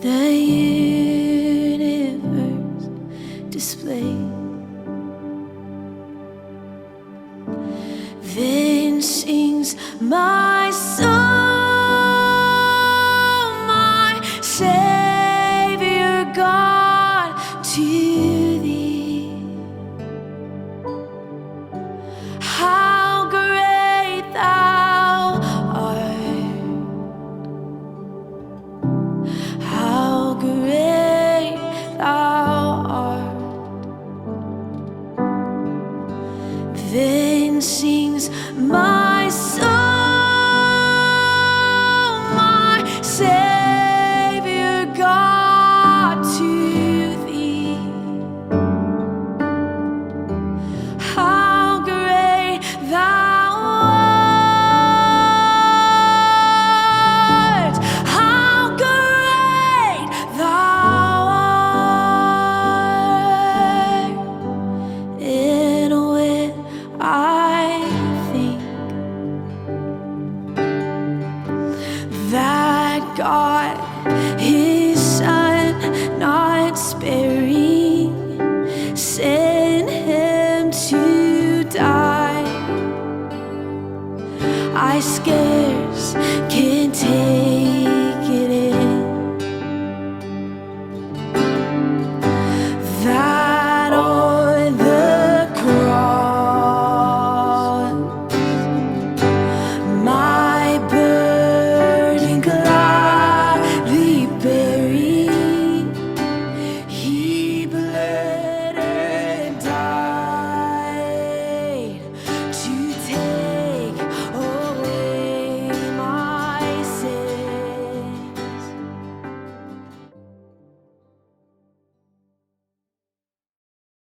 the universe displayed. Then sings my soul, my Savior God, to thee. How great thou art, how great thou art. Then sings my soul, my Savior God, to thee. How great thou art, how great thou art. And when I think that God, His Son, not sparing, sent Him to die, I scarce